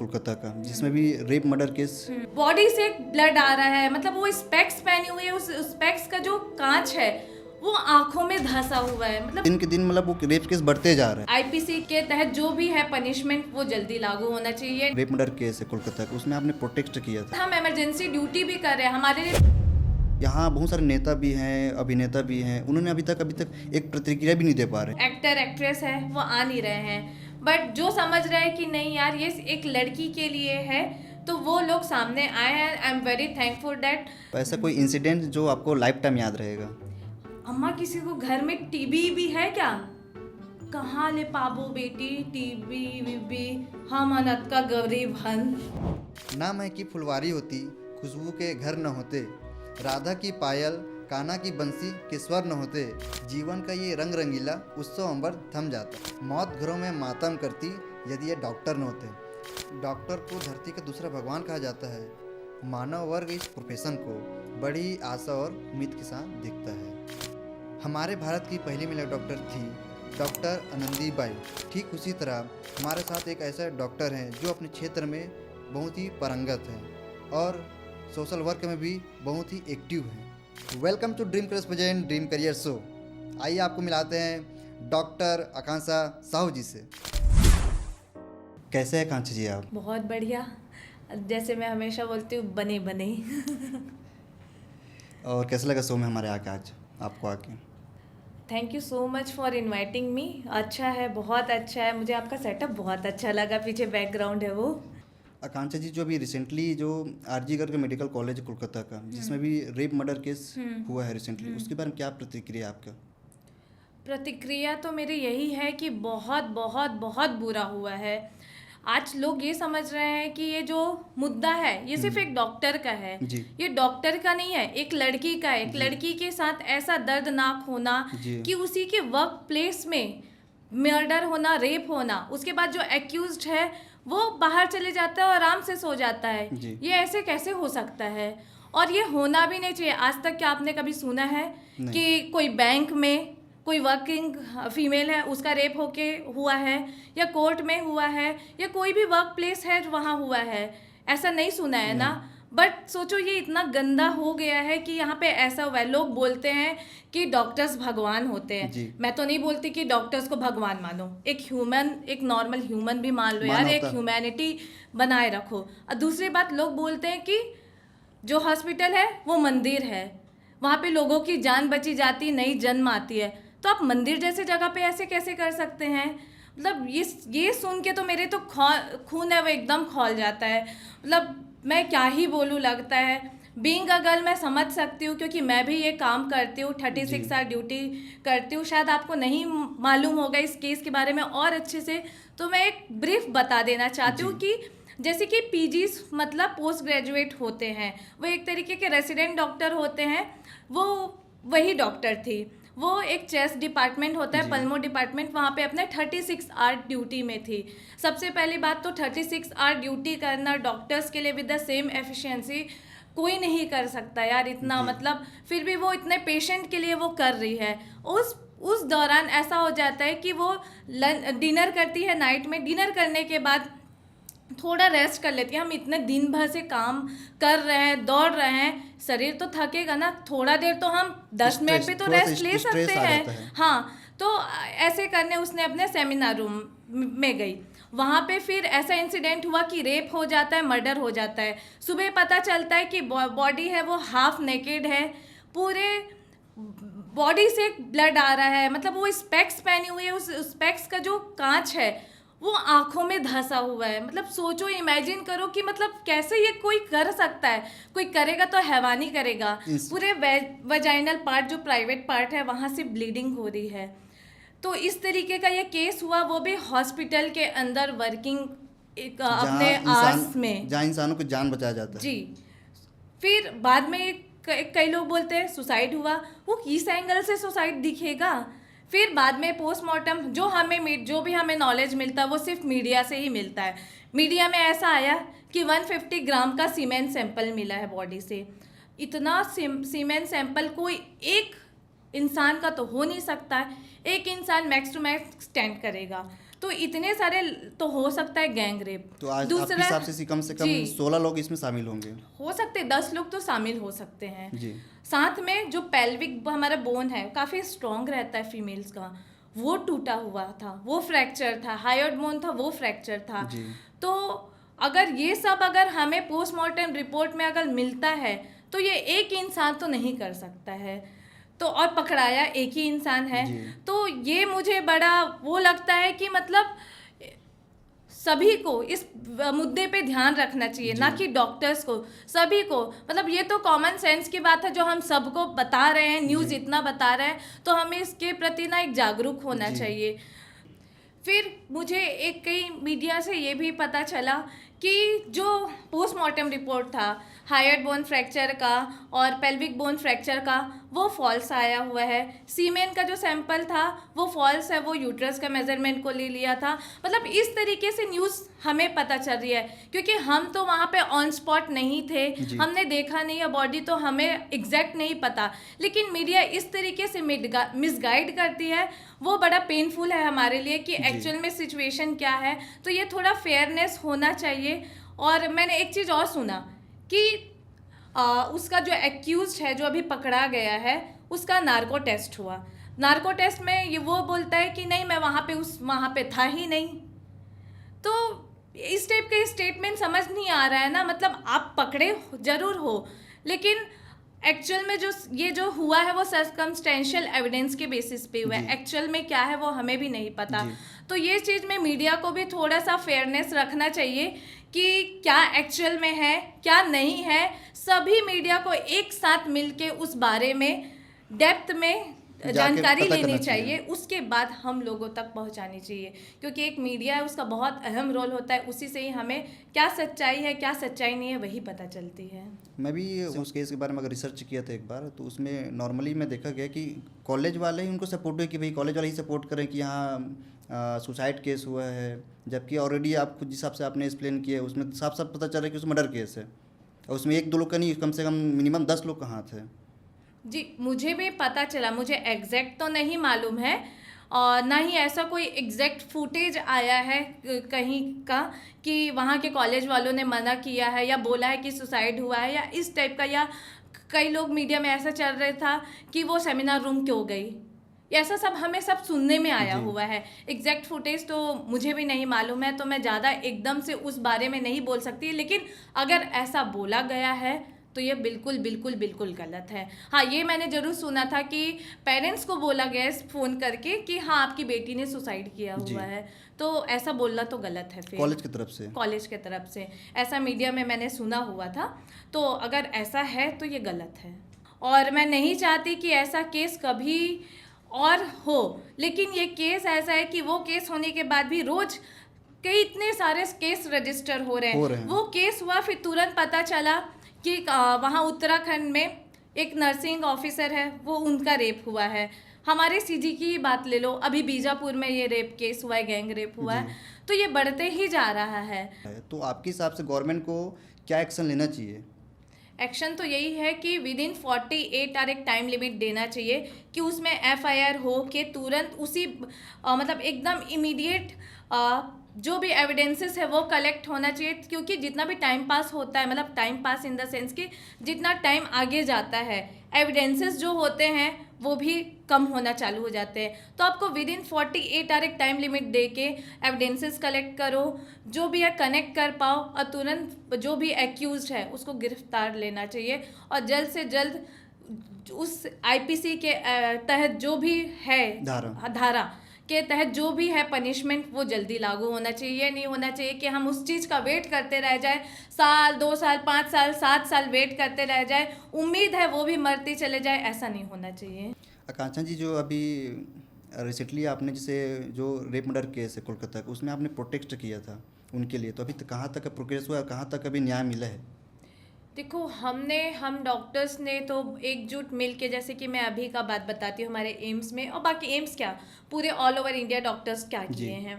कोलकाता का, जिसमें भी रेप मर्डर केस। बॉडी से ब्लड आ रहा है, मतलब वो स्पेक्स पहनी हुई है, उस स्पेक्स का जो कांच है वो आंखों में धंसा हुआ है। मतलब दिन के दिन मतलब वो रेप केस बढ़ते जा रहा है। आईपीसी के तहत जो भी है पनिशमेंट वो जल्दी लागू होना चाहिए। रेप मर्डर केस है कोलकाता का, उसमें आपने प्रोटेस्ट किया था। हम इमरजेंसी ड्यूटी भी कर रहे हैं, हमारे लिए यहाँ बहुत सारे नेता भी हैं, अभिनेता भी हैं, उन्होंने अभी तक एक प्रतिक्रिया भी नहीं दे पा रहे। एक्टर एक्ट्रेस है वो आ नहीं रहे हैं, बट जो समझ रहे हैं कि नहीं यार ये एक लड़की के लिए है तो वो लोग सामने आए हैं। I am very thankful that. ऐसा कोई इंसिडेंट जो आपको लाइफ टाइम याद रहेगा? अम्मा किसी को घर में टीबी भी है क्या? कहाँ ले पाबो बेटी टीबी वीबी, हम अनत का गरीब हन। ना मैं की फुलवारी होती, खुशबू के घर न होते, राधा की पायल, कान्हा की बंसी के स्वर न होते, जीवन का ये रंग रंगीला उत्सव अंबर थम जाता। मौत घरों में मातम करती यदि ये डॉक्टर न होते। डॉक्टर को धरती का दूसरा भगवान कहा जाता है। मानव वर्ग इस प्रोफेशन को बड़ी आशा और उम्मीद के साथ देखता है। हमारे भारत की पहली महिला डॉक्टर थी डॉक्टर आनंदीबाई। ठीक उसी तरह हमारे साथ एक ऐसा डॉक्टर हैं जो अपने क्षेत्र में बहुत ही पारंगत हैं और सोशल वर्क में भी बहुत ही एक्टिव हैं। Welcome to dream career present dream career show. आइए आपको मिलाते हैं डॉक्टर आकांक्षा साहू जी से। कैसे हैं आकांक्षा जी आप? बहुत बढ़िया, जैसे मैं हमेशा बोलती हूँ बने बने। और कैसा लगा शो में हमारे आके आज आपको आके? Thank you so much for inviting me. अच्छा है, बहुत अच्छा है, मुझे आपका सेटअप बहुत अच्छा लगा, पीछे बैकग्राउंड है वो। आकांक्षा जी, जो अभी रिसेंटली जो RG Garg medical college Kolkata का, जिसमें भी रेप मर्डर केस हुआ है रिसेंटली, उसके बारे में क्या प्रतिक्रिया आपका? प्रतिक्रिया तो मेरी यही है कि बहुत बहुत बहुत बुरा हुआ है। आज लोग ये समझ रहे हैं कि ये जो मुद्दा है ये सिर्फ एक डॉक्टर का है। जी। ये डॉक्टर का नहीं है, एक लड़की का है। एक लड़की के साथ ऐसा दर्दनाक होना कि उसी के वर्क प्लेस में मर्डर होना, रेप होना, उसके बाद जो एक्यूज्ड है वो बाहर चले जाता है और आराम से सो जाता है। ये ऐसे कैसे हो सकता है? और ये होना भी नहीं चाहिए। आज तक क्या आपने कभी सुना है कि कोई बैंक में कोई वर्किंग फीमेल है उसका रेप होके हुआ है, या कोर्ट में हुआ है, या कोई भी वर्क प्लेस है वहाँ हुआ है? ऐसा नहीं सुना है ना। बट सोचो ये इतना गंदा हो गया है कि यहाँ पे ऐसा हुआ है। लोग बोलते हैं कि डॉक्टर्स भगवान होते हैं। मैं तो नहीं बोलती कि डॉक्टर्स को भगवान मानो, एक ह्यूमन, एक नॉर्मल ह्यूमन भी मान लो यार, एक ह्यूमैनिटी बनाए रखो। और दूसरी बात, लोग बोलते हैं कि जो हॉस्पिटल है वो मंदिर है, वहाँ पे लोगों की जान बची जाती, नई जन्म आती है, तो आप मंदिर जैसे जगह पे ऐसे कैसे कर सकते हैं? मतलब ये सुन के तो मेरे तो खून है वो एकदम खौल जाता है। मतलब मैं क्या ही बोलूँ, लगता है। बीइंग अ गर्ल मैं समझ सकती हूँ क्योंकि मैं भी ये काम करती हूँ, 36 आवर ड्यूटी करती हूँ। शायद आपको नहीं मालूम होगा इस केस के बारे में और अच्छे से, तो मैं एक ब्रीफ बता देना चाहती हूँ कि जैसे कि पीजीज मतलब पोस्ट ग्रेजुएट होते हैं, वो एक तरीके के रेसिडेंट डॉक्टर होते हैं, वो वही डॉक्टर थी। वो एक चेस्ट डिपार्टमेंट होता है, पल्मो डिपार्टमेंट, वहाँ पे अपने 36 आवर ड्यूटी में थी। सबसे पहली बात तो 36 आवर ड्यूटी करना डॉक्टर्स के लिए विद द सेम एफिशिएंसी कोई नहीं कर सकता यार इतना। मतलब फिर भी वो इतने पेशेंट के लिए वो कर रही है। उस दौरान ऐसा हो जाता है कि वो डिनर करती है नाइट में, डिनर करने के बाद थोड़ा रेस्ट कर लेती है। हम इतने दिन भर से काम कर रहे हैं, दौड़ रहे हैं, शरीर तो थकेगा ना, थोड़ा देर तो हम 10 मिनट पे तो रेस्ट ले सकते हैं। हाँ, तो ऐसे करने उसने अपने सेमिनार रूम में गई। वहाँ पे फिर ऐसा इंसिडेंट हुआ कि रेप हो जाता है, मर्डर हो जाता है। सुबह पता चलता है कि बॉडी है वो हाफ नेकेड है, पूरे बॉडी से ब्लड आ रहा है। मतलब वो स्पेक्स पहनी हुई है, उस स्पेक्स का जो कांच है वो आंखों में धंसा हुआ है। मतलब सोचो, इमेजिन करो कि मतलब कैसे ये कोई कर सकता है। कोई करेगा तो हैवानी करेगा। पूरे वजाइनल पार्ट जो प्राइवेट पार्ट है वहाँ से ब्लीडिंग हो रही है। तो इस तरीके का ये केस हुआ, वो भी हॉस्पिटल के अंदर वर्किंग अपने आवर्स में, जहाँ इंसानों को जान बचाया जाता है। जी। फिर बाद में कई लोग बोलते हैं सुसाइड हुआ। वो किस एंगल से सुसाइड दिखेगा? फिर बाद में पोस्टमार्टम, जो भी हमें नॉलेज मिलता है वो सिर्फ मीडिया से ही मिलता है। मीडिया में ऐसा आया कि 150 ग्राम का सीमेंट सैंपल मिला है बॉडी से। इतना सीमेंट सैंपल कोई एक इंसान का तो हो नहीं सकता है। एक इंसान मैक्स टू मैक्स स्टैंड करेगा। तो इतने सारे तो हो सकता है गैंग रेप। तो आज आपके हिसाब से कम जी, 16 लोग इसमें शामिल होंगे। हो सकते 10 लोग तो शामिल हो सकते हैं जी। साथ में जो पेल्विक हमारा बोन है काफ़ी स्ट्रॉन्ग रहता है फीमेल्स का, वो टूटा हुआ था, वो फ्रैक्चर था, हायोइड बोन था, वो फ्रैक्चर था। जी। तो अगर ये सब अगर हमें पोस्टमार्टम रिपोर्ट में अगर मिलता है तो ये एक इंसान तो नहीं कर सकता है, तो और पकड़ाया एक ही इंसान है। जी। तो ये मुझे बड़ा वो लगता है कि मतलब सभी को इस मुद्दे पे ध्यान रखना चाहिए, ना कि डॉक्टर्स को, सभी को। मतलब ये तो कॉमन सेंस की बात है जो हम सबको बता रहे हैं, न्यूज़ इतना बता रहे हैं, तो हमें इसके प्रति ना एक जागरूक होना चाहिए। फिर मुझे एक कई मीडिया से ये भी पता चला कि जो पोस्टमार्टम रिपोर्ट था हायोइड बोन फ्रैक्चर का और पेल्विक बोन फ्रैक्चर का, वो फॉल्स आया हुआ है। सीमेन का जो सैंपल था वो फॉल्स है, वो यूट्रस का मेजरमेंट को ले लिया था। मतलब इस तरीके से न्यूज़ हमें पता चल रही है, क्योंकि हम तो वहाँ पे ऑन स्पॉट नहीं थे, हमने देखा नहीं है बॉडी, तो हमें एग्जैक्ट नहीं पता। लेकिन मीडिया इस तरीके से मिसगाइड करती है, वो बड़ा पेनफुल है हमारे लिए कि एक्चुअल में सिचुएशन क्या है। तो ये थोड़ा फेयरनेस होना चाहिए। और मैंने एक चीज़ और सुना कि उसका जो एक्यूज्ड है, जो अभी पकड़ा गया है, उसका नार्को टेस्ट हुआ। नार्को टेस्ट में ये वो बोलता है कि नहीं मैं वहाँ पे था ही नहीं। तो इस टाइप का स्टेटमेंट समझ नहीं आ रहा है ना। मतलब आप पकड़े जरूर हो, लेकिन एक्चुअल में जो हुआ है वो सर्कमस्टेंशियल एविडेंस के बेसिस पे हुआ है। एक्चुअल में क्या है वो हमें भी नहीं पता। तो ये चीज़ में मीडिया को भी थोड़ा सा फेयरनेस रखना चाहिए कि क्या एक्चुअल में है क्या नहीं है। सभी मीडिया को एक साथ मिलके उस बारे में डेप्थ में जानकारी लेनी चाहिए, उसके बाद हम लोगों तक पहुंचानी चाहिए, क्योंकि एक मीडिया है उसका बहुत अहम रोल होता है। उसी से ही हमें क्या सच्चाई है क्या सच्चाई नहीं है वही पता चलती है। मैं भी उस केस के बारे में अगर रिसर्च किया था एक बार, तो उसमें नॉर्मली मैं देखा गया कि कॉलेज वाले ही उनको सपोर्ट हुए कि भाई कॉलेज वाले ही सपोर्ट करें कि यहाँ सुसाइड केस हुआ है, जबकि ऑलरेडी आप जिस हिसाब से आपने एक्सप्लेन किया उसमें साफ साफ पता चल रहा है कि उसमें मर्डर केस है, और उसमें 1-2 लोग का नहीं, कम से कम मिनिमम 10 लोग का हाथ है। जी, मुझे भी पता चला, मुझे एग्जैक्ट तो नहीं मालूम है और ना ही ऐसा कोई एग्जैक्ट फुटेज आया है कहीं का कि वहाँ के कॉलेज वालों ने मना किया है या बोला है कि सुसाइड हुआ है या इस टाइप का, या कई लोग मीडिया में ऐसा चल रहा था कि वो सेमिनार रूम क्यों गई, ऐसा सब हमें सब सुनने में आया हुआ है। एग्जैक्ट फुटेज तो मुझे भी नहीं मालूम है, तो मैं ज़्यादा एकदम से उस बारे में नहीं बोल सकती, लेकिन अगर ऐसा बोला गया है तो ये बिल्कुल बिल्कुल बिल्कुल गलत है। हाँ, ये मैंने ज़रूर सुना था कि पेरेंट्स को बोला गया फ़ोन करके कि हाँ आपकी बेटी ने सुसाइड किया हुआ है, तो ऐसा बोलना तो गलत है। फिर कॉलेज की तरफ से ऐसा मीडिया में मैंने सुना हुआ था, तो अगर ऐसा है तो ये गलत है और मैं नहीं चाहती कि ऐसा केस कभी और हो। लेकिन ये केस ऐसा है कि वो केस होने के बाद भी रोज़ कई इतने सारे केस रजिस्टर हो रहे हैं। वो केस हुआ फिर तुरंत पता चला कि वहाँ उत्तराखंड में एक नर्सिंग ऑफिसर है, वो उनका रेप हुआ है। हमारे सीजी की बात ले लो, अभी बीजापुर में ये रेप केस हुआ है, गैंग रेप हुआ है, तो ये बढ़ते ही जा रहा है। तो आपके हिसाब से गवर्नमेंट को क्या एक्शन लेना चाहिए? एक्शन तो यही है कि विद इन 48 आवर एक टाइम लिमिट देना चाहिए कि उसमें FIR हो के तुरंत उसी मतलब एकदम इमीडिएट जो भी एविडेंसेस है वो कलेक्ट होना चाहिए, क्योंकि जितना भी टाइम पास होता है, मतलब time pass in the sense कि जितना टाइम आगे जाता है एविडेंसेस जो होते हैं वो भी कम होना चालू हो जाते हैं। तो आपको विद इन 48 आवर एक टाइम लिमिट दे के एविडेंसेस कलेक्ट करो, जो भी है कनेक्ट कर पाओ और तुरंत जो भी एक्यूज्ड है उसको गिरफ्तार लेना चाहिए और जल्द से जल्द उस IPC के तहत जो भी है धारा के तहत जो भी है पनिशमेंट वो जल्दी लागू होना चाहिए। ये नहीं होना चाहिए कि हम उस चीज़ का वेट करते रह जाए, साल 2 साल 5 साल 7 साल वेट करते रह जाए, उम्मीद है वो भी मरती चले जाए, ऐसा नहीं होना चाहिए। आकांक्षा जी, जो अभी रिसेंटली आपने जैसे जो रेप मर्डर केस है कोलकाता का, उसमें आपने प्रोटेस्ट किया था उनके लिए, तो अभी तक कहाँ तक प्रोग्रेस हुआ, कहाँ तक अभी न्याय मिला है? देखो, हम डॉक्टर्स ने तो एकजुट मिल के, जैसे कि मैं अभी का बात बताती हूँ, हमारे एम्स में और बाकी एम्स क्या पूरे ऑल ओवर इंडिया डॉक्टर्स क्या किए हैं।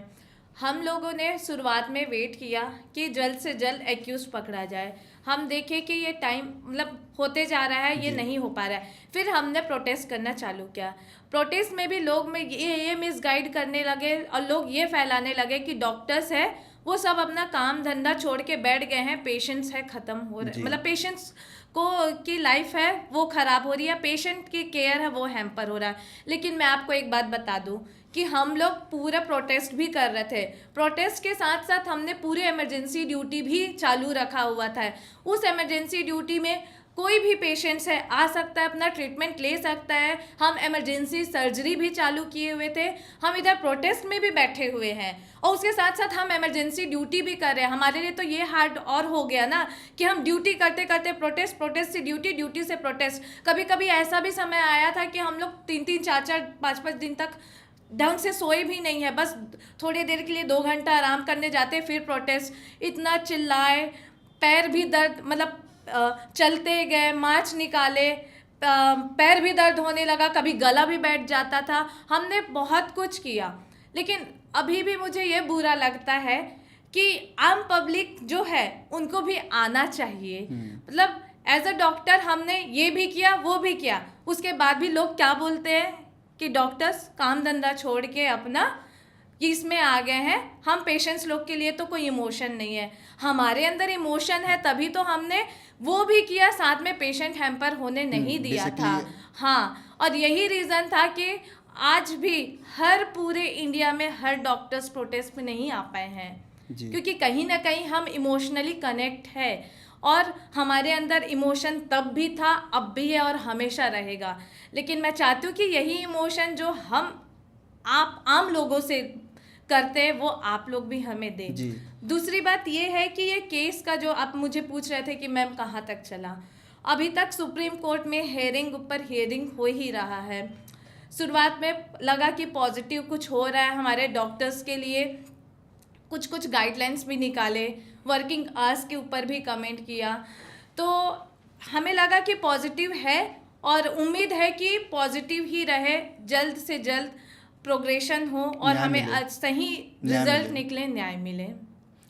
हम लोगों ने शुरुआत में वेट किया कि जल्द से जल्द एक्यूज पकड़ा जाए। हम देखें कि ये टाइम मतलब होते जा रहा है, ये जी। नहीं हो पा रहा है। फिर हमने प्रोटेस्ट करना चालू किया। प्रोटेस्ट में भी लोग में ये मिसगाइड करने लगे और लोग ये फैलाने लगे कि डॉक्टर्स है वो सब अपना काम धंधा छोड़ के बैठ गए हैं, पेशेंट्स है ख़त्म हो रहे, जी। मतलब पेशेंट्स को की लाइफ है वो ख़राब हो रही है, पेशेंट की केयर है वो हैम्पर हो रहा है। लेकिन मैं आपको एक बात बता दूं कि हम लोग पूरा प्रोटेस्ट भी कर रहे थे। प्रोटेस्ट के साथ साथ हमने पूरे इमरजेंसी ड्यूटी भी चालू रखा हुआ था। उस इमरजेंसी ड्यूटी में कोई भी पेशेंट्स है आ सकता है, अपना ट्रीटमेंट ले सकता है। हम इमरजेंसी सर्जरी भी चालू किए हुए थे। हम इधर प्रोटेस्ट में भी बैठे हुए हैं और उसके साथ साथ हम इमरजेंसी ड्यूटी भी कर रहे हैं। हमारे लिए तो ये हार्ड और हो गया ना कि हम ड्यूटी करते करते प्रोटेस्ट, प्रोटेस्ट से ड्यूटी, ड्यूटी से प्रोटेस्ट। कभी कभी ऐसा भी समय आया था कि हम लोग 3-3, 4-4, 5-5 दिन तक ढंग से सोए भी नहीं है, बस थोड़ी देर के लिए 2 घंटा आराम करने जाते, फिर प्रोटेस्ट। इतना चिल्लाए, पैर भी दर्द, मतलब चलते गए, मार्च निकाले, पैर भी दर्द होने लगा, कभी गला भी बैठ जाता था। हमने बहुत कुछ किया, लेकिन अभी भी मुझे ये बुरा लगता है कि आम पब्लिक जो है उनको भी आना चाहिए। मतलब एज अ डॉक्टर हमने ये भी किया वो भी किया, उसके बाद भी लोग क्या बोलते हैं कि डॉक्टर्स काम धंधा छोड़ के अपना इसमें आ गए हैं। हम पेशेंट्स लोग के लिए तो कोई इमोशन नहीं है, हमारे अंदर इमोशन है, तभी तो हमने वो भी किया, साथ में पेशेंट हैम्पर होने नहीं दिया था। हाँ, और यही रीज़न था कि आज भी हर पूरे इंडिया में हर डॉक्टर्स प्रोटेस्ट में नहीं आ पाए हैं, क्योंकि कहीं ना कहीं हम इमोशनली कनेक्ट है और हमारे अंदर इमोशन तब भी था, अब भी है और हमेशा रहेगा। लेकिन मैं चाहती हूँ कि यही इमोशन जो हम आप आम लोगों से करते हैं वो आप लोग भी हमें दें। दूसरी बात ये है कि ये केस का जो आप मुझे पूछ रहे थे कि मैम कहाँ तक चला, अभी तक सुप्रीम कोर्ट में हेयरिंग ऊपर हेयरिंग हो ही रहा है। शुरुआत में लगा कि पॉजिटिव कुछ हो रहा है, हमारे डॉक्टर्स के लिए कुछ कुछ गाइडलाइंस भी निकाले, वर्किंग आवर्स के ऊपर भी कमेंट किया, तो हमें लगा कि पॉजिटिव है और उम्मीद है कि पॉजिटिव ही रहे, जल्द से जल्द प्रोग्रेशन हो और हमें सही रिजल्ट निकले, न्याय मिले।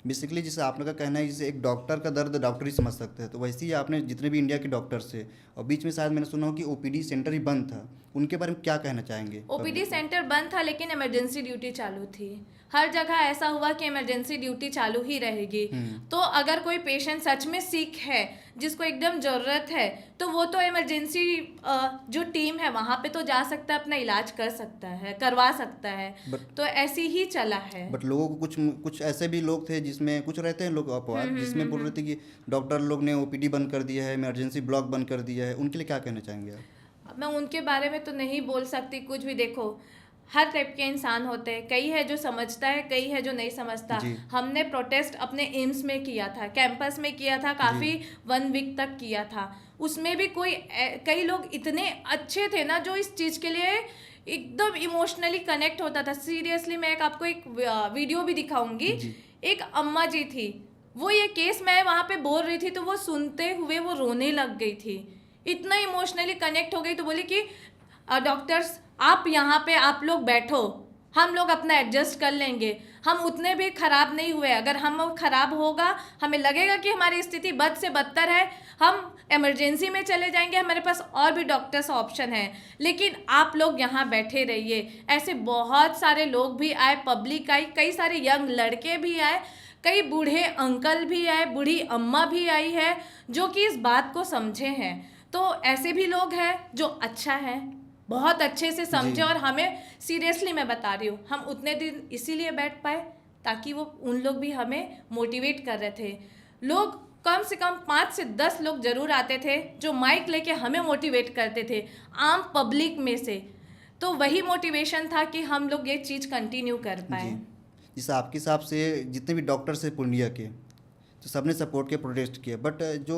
बेसिकली जैसे आप लोग का कहना है, जैसे एक डॉक्टर का दर्द डॉक्टर ही समझ सकते हैं, तो वैसे ही आपने जितने भी इंडिया के डॉक्टर्स थे, और बीच में शायद मैंने सुना हो कि ओपीडी सेंटर ही बंद था, उनके बारे में क्या कहना चाहेंगे? ओपीडी सेंटर बंद था लेकिन इमरजेंसी ड्यूटी चालू थी। हर जगह ऐसा हुआ कि इमरजेंसी ड्यूटी चालू ही रहेगी। तो अगर कोई पेशेंट सच में सिक है, जिसको एकदम ज़रूरत है, तो वो तो इमरजेंसी जो टीम है वहाँ पे तो जा सकता है, अपना इलाज कर सकता है, करवा सकता है। तो ऐसी ही चला है। बट लोगों को कुछ ऐसे भी लोग थे जिसमें कुछ रहते हैं लोग अपवाद, जिसमें बोल रहे थे कि डॉक्टर लोग ने ओपीडी बंद कर दिया है, इमरजेंसी ब्लॉक बंद कर दिया है, उनके लिए क्या कहना चाहेंगे आप? मैं उनके बारे में तो नहीं बोल सकती कुछ भी। देखो, हर टाइप के इंसान होते हैं, कई है जो समझता है, कई है जो नहीं समझता। हमने प्रोटेस्ट अपने एम्स में किया था, कैंपस में किया था, काफ़ी 1 वीक तक किया था। उसमें भी कई लोग इतने अच्छे थे ना जो इस चीज़ के लिए एकदम इमोशनली कनेक्ट होता था। सीरियसली मैं आपको एक वीडियो भी दिखाऊंगी। एक अम्मा जी थी, वो ये केस मैं वहाँ पे बोल रही थी तो वो सुनते हुए वो रोने लग गई थी, इतना इमोशनली कनेक्ट हो गई। तो बोली कि डॉक्टर्स आप यहाँ पे आप लोग बैठो, हम लोग अपना एडजस्ट कर लेंगे, हम उतने भी ख़राब नहीं हुए। अगर हम ख़राब होगा, हमें लगेगा कि हमारी स्थिति बद से बदतर है, हम इमरजेंसी में चले जाएंगे, हमारे पास और भी डॉक्टर्स ऑप्शन हैं, लेकिन आप लोग यहाँ बैठे रहिए। ऐसे बहुत सारे लोग भी आए, पब्लिक आई, कई सारे यंग लड़के भी आए, कई बूढ़े अंकल भी आए, बूढ़ी अम्मा भी आई है जो कि इस बात को समझे हैं। तो ऐसे भी लोग हैं जो अच्छा है, बहुत अच्छे से समझे। और हमें सीरियसली मैं बता रही हूँ, हम उतने दिन इसीलिए बैठ पाए ताकि वो उन लोग भी हमें मोटिवेट कर रहे थे। लोग कम से कम 5 से 10 लोग जरूर आते थे जो माइक लेके हमें मोटिवेट करते थे आम पब्लिक में से। तो वही मोटिवेशन था कि हम लोग ये चीज़ कंटिन्यू कर पाए। जैसे आपके हिसाब से जितने भी डॉक्टर्स हैं पूर्णिया के, तो सबने सपोर्ट किया, प्रोटेस्ट किया, बट जो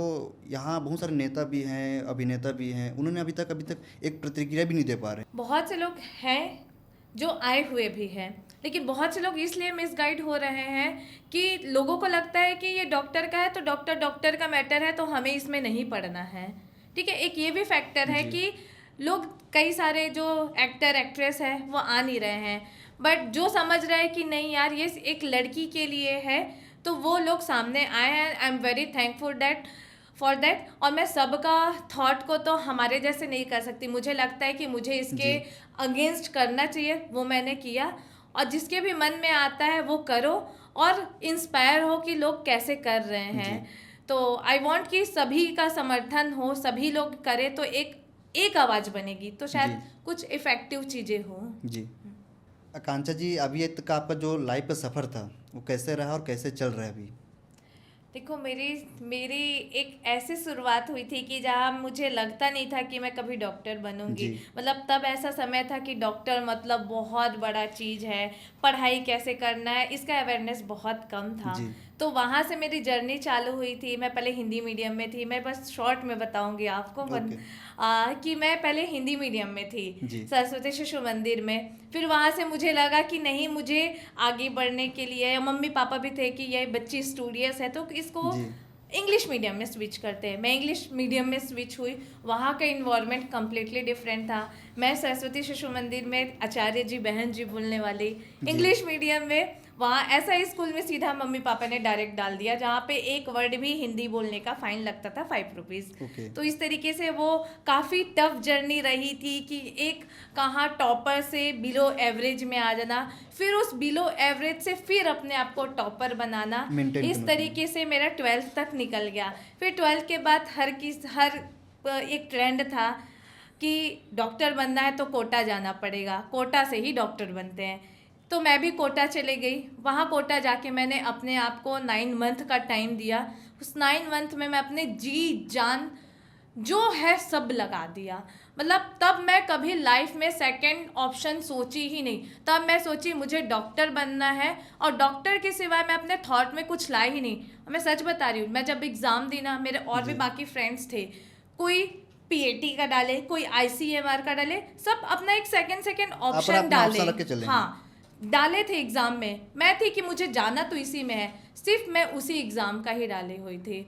यहाँ बहुत सारे नेता भी हैं, अभिनेता भी हैं, उन्होंने अभी तक एक प्रतिक्रिया भी नहीं दे पा रहे। बहुत से लोग हैं जो आए हुए भी हैं, लेकिन बहुत से लोग इसलिए मिसगाइड हो रहे हैं कि लोगों को लगता है कि ये डॉक्टर का है तो डॉक्टर का मैटर है, तो हमें इसमें नहीं पढ़ना है। ठीक है, एक ये भी फैक्टर है कि लोग, कई सारे जो एक्टर एक्ट्रेस है वो आ नहीं रहे हैं। बट जो समझ रहा है कि नहीं यार ये एक लड़की के लिए है, तो वो लोग सामने आए हैं। I am very thankful for that. और मैं सबका थॉट को तो हमारे जैसे नहीं कर सकती, मुझे लगता है कि मुझे इसके अगेंस्ट करना चाहिए, वो मैंने किया। और जिसके भी मन में आता है वो करो, और इंस्पायर हो कि लोग कैसे कर रहे हैं। तो आई वांट कि सभी का समर्थन हो, सभी लोग करें तो एक आवाज़ बनेगी, तो शायद कुछ इफ़ेक्टिव चीज़ें हो। जी आकांक्षा जी, अभी तक का आपका जो लाइफ का सफ़र था वो कैसे रहा और कैसे चल रहा है अभी? देखो, मेरी एक ऐसी शुरुआत हुई थी कि जहाँ मुझे लगता नहीं था कि मैं कभी डॉक्टर बनूंगी। मतलब तब ऐसा समय था कि डॉक्टर मतलब बहुत बड़ा चीज़ है, पढ़ाई कैसे करना है इसका अवेयरनेस बहुत कम था। तो वहाँ से मेरी जर्नी चालू हुई थी। मैं पहले हिंदी मीडियम में थी, मैं बस शॉर्ट में बताऊंगी आपको कि मैं पहले हिंदी मीडियम में थी, सरस्वती शिशु मंदिर में। फिर वहाँ से मुझे लगा कि नहीं, मुझे आगे बढ़ने के लिए, मम्मी पापा भी थे कि ये बच्ची स्टूडियस है तो इसको इंग्लिश मीडियम में स्विच करते हैं। मैं इंग्लिश मीडियम में स्विच हुई। वहाँ का इन्वायरमेंट कम्प्लीटली डिफरेंट था। मैं सरस्वती शिशु मंदिर में आचार्य जी बहन जी बोलने वाली, इंग्लिश मीडियम में वहाँ ऐसा ही स्कूल में सीधा मम्मी पापा ने डायरेक्ट डाल दिया जहाँ पे एक वर्ड भी हिंदी बोलने का फाइन लगता था 5 रुपीज़। तो इस तरीके से वो काफ़ी टफ जर्नी रही थी कि एक कहाँ टॉपर से बिलो एवरेज में आ जाना, फिर उस बिलो एवरेज से फिर अपने आप को टॉपर बनाना। इस तरीके से मेरा 12th तक निकल गया। फिर 12th के बाद हर एक ट्रेंड था कि डॉक्टर बनना है तो कोटा जाना पड़ेगा, कोटा से ही डॉक्टर बनते हैं। तो मैं भी कोटा चले गई। वहाँ कोटा जाके मैंने अपने आप को 9 मंथ का टाइम दिया। उस 9 मंथ में मैं अपने जी जान जो है सब लगा दिया। मतलब तब मैं कभी लाइफ में सेकंड ऑप्शन सोची ही नहीं। तब मैं सोची मुझे डॉक्टर बनना है, और डॉक्टर के सिवाय मैं अपने थॉट में कुछ लाई ही नहीं। मैं सच बता रही हूँ, मैं जब एग्ज़ाम दी ना, मेरे और भी बाकी फ्रेंड्स थे, कोई पीएटी का डाले, कोई आईसीएमआर का डाले, सब अपना एक सेकंड ऑप्शन डाले। हाँ, डाले थे एग्ज़ाम में। मैं थी कि मुझे जाना तो इसी में है, सिर्फ मैं उसी एग्ज़ाम का ही डाली हुई थी।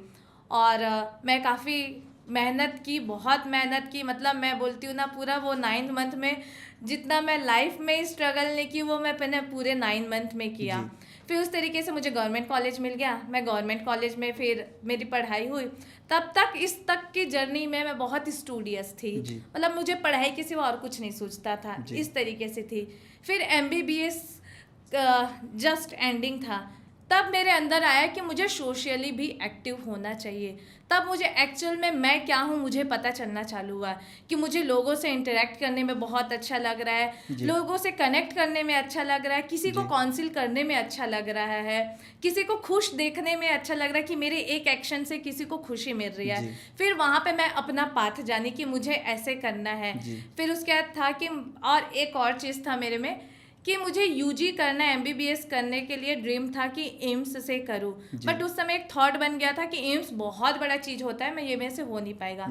और मैं काफ़ी मेहनत की, बहुत मेहनत की। मतलब मैं बोलती हूँ ना, पूरा वो 9 मंथ में जितना मैं लाइफ में स्ट्रगल नहीं की, वो मैंने पूरे 9 मंथ में किया। फिर उस तरीके से मुझे गवर्नमेंट कॉलेज मिल गया। मैं गवर्नमेंट कॉलेज में फिर मेरी पढ़ाई हुई। तब तक इस तक की जर्नी में मैं बहुत स्टूडियस थी। मतलब मुझे पढ़ाई के सिवा और कुछ नहीं सोचता था, इस तरीके से थी। फिर MBBS जस्ट एंडिंग था। तब मेरे अंदर आया कि मुझे सोशली भी एक्टिव होना चाहिए। तब मुझे एक्चुअल में मैं क्या हूँ मुझे पता चलना चालू हुआ कि मुझे लोगों से इंटरेक्ट करने में बहुत अच्छा लग रहा है, लोगों से कनेक्ट करने में अच्छा लग रहा है, किसी को काउंसिल करने में अच्छा लग रहा है, किसी को खुश देखने में अच्छा लग रहा है कि मेरे एक एक्शन से किसी को खुशी मिल रही है। फिर वहाँ पे मैं अपना पाथ जानी कि मुझे ऐसे करना है। फिर उसके बाद था कि और एक और चीज़ था मेरे में कि मुझे यूजी करना है। MBBS करने के लिए ड्रीम था कि एम्स से करूं, बट उस समय एक थॉट बन गया था कि एम्स बहुत बड़ा चीज़ होता है, मैं ये मेरे से हो नहीं पाएगा।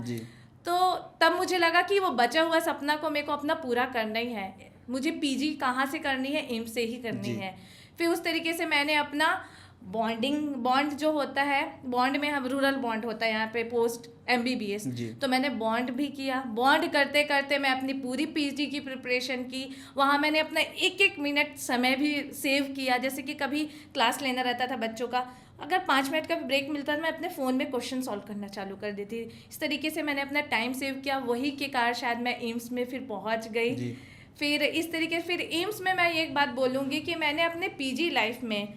तो तब मुझे लगा कि वो बचा हुआ सपना को मेरे को अपना पूरा करना ही है। मुझे PG कहाँ से करनी है, एम्स से ही करनी है। फिर उस तरीके से मैंने अपना बॉन्ड जो होता है, बॉन्ड में हम रूरल बॉन्ड होता है यहाँ पे पोस्ट MBBS, तो मैंने बॉन्ड भी किया। बॉन्ड करते करते मैं अपनी पूरी PG की प्रिपरेशन की। वहाँ मैंने अपना एक मिनट समय भी सेव किया। जैसे कि कभी क्लास लेना रहता था बच्चों का, अगर 5 मिनट का भी ब्रेक मिलता था, मैं अपने फ़ोन में क्वेश्चन सॉल्व करना चालू कर देती। इस तरीके से मैंने अपना टाइम सेव किया। वही के कारण शायद मैं एम्स में फिर पहुँच गई। फिर इस तरीके फिर एम्स में मैं एक बात बोलूँगी कि मैंने अपने PG लाइफ में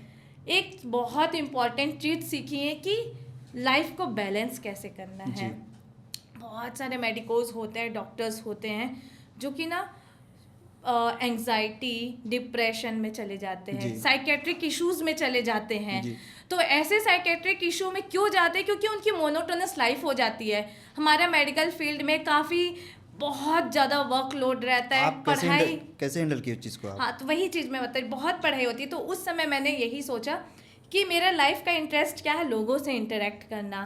एक बहुत इम्पॉर्टेंट चीज़ सीखी है कि लाइफ को बैलेंस कैसे करना है। बहुत सारे मेडिकोज होते हैं, डॉक्टर्स होते हैं जो कि ना एंग्जाइटी, डिप्रेशन में चले जाते हैं, साइकेट्रिक इश्यूज में चले जाते हैं। तो ऐसे साइकेट्रिक इशू में क्यों जाते हैं? क्योंकि उनकी मोनोटोनस लाइफ हो जाती है। हमारा मेडिकल फील्ड में काफ़ी बहुत ज़्यादा वर्कलोड रहता है। आप कैसे हैंडल की उस चीज़ को आप? हाँ, तो वही चीज़ मैं बताई, बहुत पढ़ाई होती है। तो उस समय मैंने यही सोचा कि मेरा लाइफ का इंटरेस्ट क्या है, लोगों से इंटरेक्ट करना,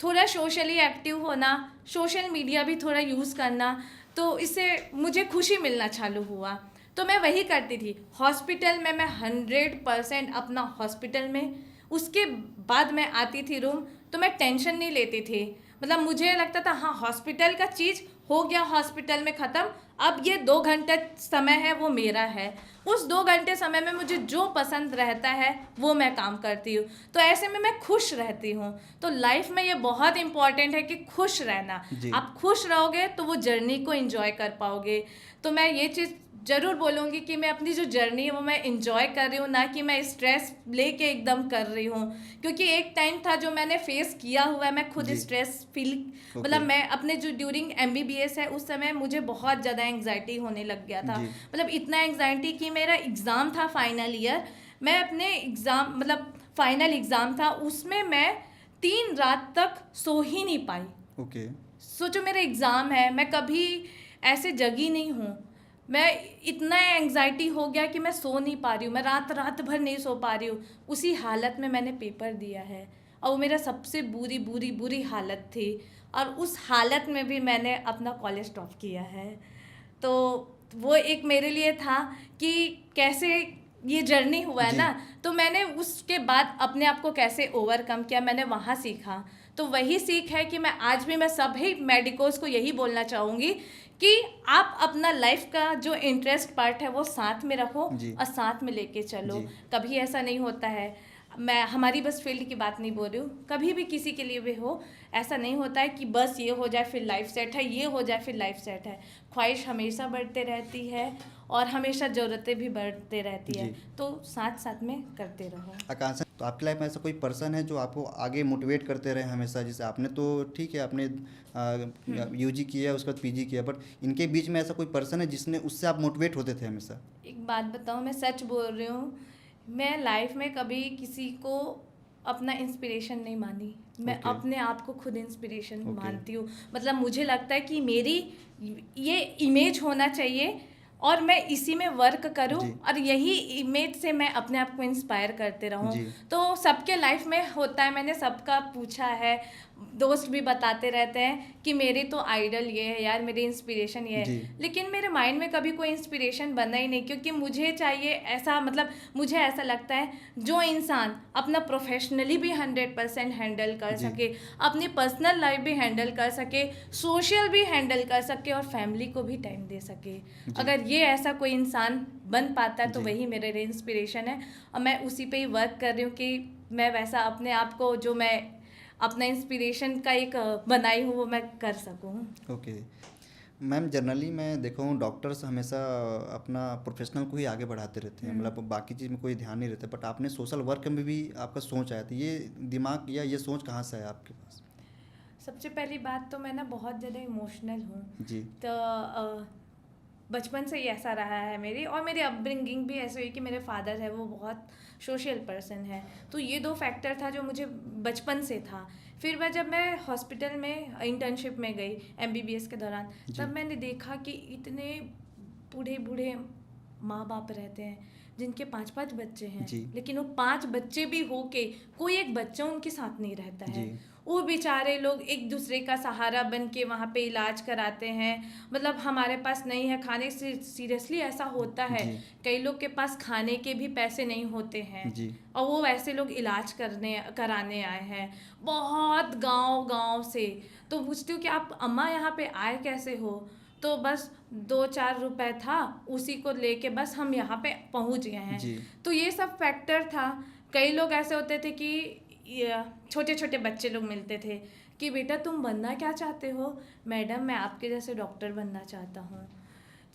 थोड़ा सोशली एक्टिव होना, सोशल मीडिया भी थोड़ा यूज़ करना। तो इससे मुझे खुशी मिलना चालू हुआ। तो मैं वही करती थी। हॉस्पिटल में मैं 100% अपना हॉस्पिटल में, उसके बाद मैं आती थी रूम, तो मैं टेंशन नहीं लेती थी। मतलब मुझे लगता था हाँ, हॉस्पिटल का चीज़ हो गया, हॉस्पिटल में ख़त्म, अब ये 2 घंटे समय है वो मेरा है, उस 2 घंटे समय में मुझे जो पसंद रहता है वो मैं काम करती हूँ, तो ऐसे में मैं खुश रहती हूँ। तो लाइफ में ये बहुत इम्पॉर्टेंट है कि खुश रहना। जी। आप खुश रहोगे तो वो जर्नी को एंजॉय कर पाओगे। तो मैं ये चीज़ ज़रूर बोलूँगी कि मैं अपनी जो जर्नी है वो मैं इंजॉय कर रही हूँ, ना कि मैं स्ट्रेस लेके एकदम कर रही हूँ। क्योंकि एक टाइम था जो मैंने फेस किया हुआ है, मैं खुद जी। Stress feel okay. मतलब मैं अपने जो ड्यूरिंग MBBS है उस समय मुझे बहुत ज़्यादा एंग्जाइटी होने लग गया था। जी। मतलब इतना एंग्जाइटी कि मेरा एग्ज़ाम था फाइनल ईयर, मैं अपने एग्ज़ाम मतलब फाइनल एग्ज़ाम था, उसमें मैं 3 रात तक सो ही नहीं पाई। ओके। सोचो मेरा एग्ज़ाम है, मैं कभी ऐसे जगी नहीं हूँ। मैं इतना एंग्जाइटी हो गया कि मैं सो नहीं पा रही हूँ, मैं रात रात भर नहीं सो पा रही हूँ। उसी हालत में मैंने पेपर दिया है और वो मेरा सबसे बुरी बुरी बुरी हालत थी, और उस हालत में भी मैंने अपना कॉलेज टॉप किया है। तो वो एक मेरे लिए था कि कैसे ये जर्नी हुआ है जी। ना, तो मैंने उसके बाद अपने आप को कैसे ओवरकम किया, मैंने वहाँ सीखा। तो वही सीख है कि मैं आज भी मैं सभी मेडिकोस को यही बोलना चाहूँगी कि आप अपना लाइफ का जो इंटरेस्ट पार्ट है वो साथ में रखो जी। और साथ में लेके चलो। जी। कभी ऐसा नहीं होता है, मैं हमारी बस फील्ड की बात नहीं बोल रही हूँ, कभी भी किसी के लिए भी हो, ऐसा नहीं होता है कि बस ये हो जाए फिर लाइफ सेट है, ये हो जाए फिर लाइफ सेट है। ख्वाहिश हमेशा बढ़ते रहती है और हमेशा ज़रूरतें भी बढ़ते रहती है, जी। तो साथ साथ में करते रहो। आकांक्षा, तो आपकी लाइफ में ऐसा कोई पर्सन है जो आपको आगे मोटिवेट करते रहे हमेशा? जैसे आपने तो ठीक है, आपने UG किया, उसके बाद PG किया, बट इनके बीच में ऐसा कोई पर्सन है जिसने उससे आप मोटिवेट होते थे हमेशा? एक बात बताऊँ, मैं सच बोल रही हूँ, मैं लाइफ में कभी किसी को अपना इंस्पिरेशन नहीं मानी। मैं ओके। अपने आप को खुद इंस्पिरेशन ओके। मानती हूँ। मतलब मुझे लगता है कि मेरी ये इमेज होना चाहिए और मैं इसी में वर्क करूँ जी। और यही इमेज से मैं अपने आप को इंस्पायर करते रहूँ। जी। तो सबके लाइफ में होता है, मैंने सबका पूछा है, दोस्त भी बताते रहते हैं कि मेरी तो आइडल ये है यार, मेरी इंस्पिरेशन ये है। जी। लेकिन मेरे माइंड में कभी कोई इंस्पिरेशन बना ही नहीं, क्योंकि मुझे चाहिए ऐसा, मतलब मुझे ऐसा लगता है जो इंसान अपना प्रोफेशनली भी 100% हैंडल कर जी। सके, अपनी पर्सनल लाइफ भी हैंडल कर सके, सोशल भी हैंडल कर सके और फैमिली को भी टाइम दे सके। अगर ये ऐसा कोई इंसान बन पाता है तो जी। वही मेरे लिए इंस्पिरेशन है, और मैं उसी पे ही वर्क कर रही हूँ कि मैं वैसा अपने आप को, जो मैं अपना इंस्पिरेशन का एक बनाई हूँ, वो मैं कर सकूँ। ओके मैम, जनरली मैं देखा हूँ डॉक्टर्स हमेशा अपना प्रोफेशनल को ही आगे बढ़ाते रहते हैं, मतलब बाकी चीज़ में कोई ध्यान नहीं रहता, बट आपने सोशल वर्क में भी आपका सोच आया था, ये दिमाग या ये सोच कहाँ से है आपके पास? सबसे पहली बात तो मैं ना बहुत ज़्यादा इमोशनल हूँ। जी। तो बचपन से ही ऐसा रहा है मेरी, और मेरी अपब्रिंगिंग भी ऐसे हुई कि मेरे फादर है वो बहुत सोशल पर्सन है, तो ये 2 फैक्टर था जो मुझे बचपन से था। फिर जब मैं हॉस्पिटल में इंटर्नशिप में गई MBBS के दौरान, तब मैंने देखा कि इतने बूढ़े बूढ़े माँ बाप रहते हैं जिनके 5-5 बच्चे हैं, जी। लेकिन वो 5 बच्चे भी हो के कोई एक बच्चा उनके साथ नहीं रहता है। जी। वो बेचारे लोग एक दूसरे का सहारा बन के वहाँ पे इलाज कराते हैं। मतलब हमारे पास नहीं है खाने से, सीरियसली ऐसा होता है, जी। कई लोग के पास खाने के भी पैसे नहीं होते हैं, जी। और वो वैसे लोग इलाज कराने आए हैं बहुत गांव से। तो पूछती हूँ कि आप अम्मा यहाँ पे आए कैसे हो, तो बस 2-4 रुपए था, उसी को लेके बस हम यहाँ पे पहुँच गए हैं। जी। तो ये सब फैक्टर था। कई लोग ऐसे होते थे कि छोटे छोटे बच्चे लोग मिलते थे कि बेटा तुम बनना क्या चाहते हो? मैडम मैं आपके जैसे डॉक्टर बनना चाहता हूँ।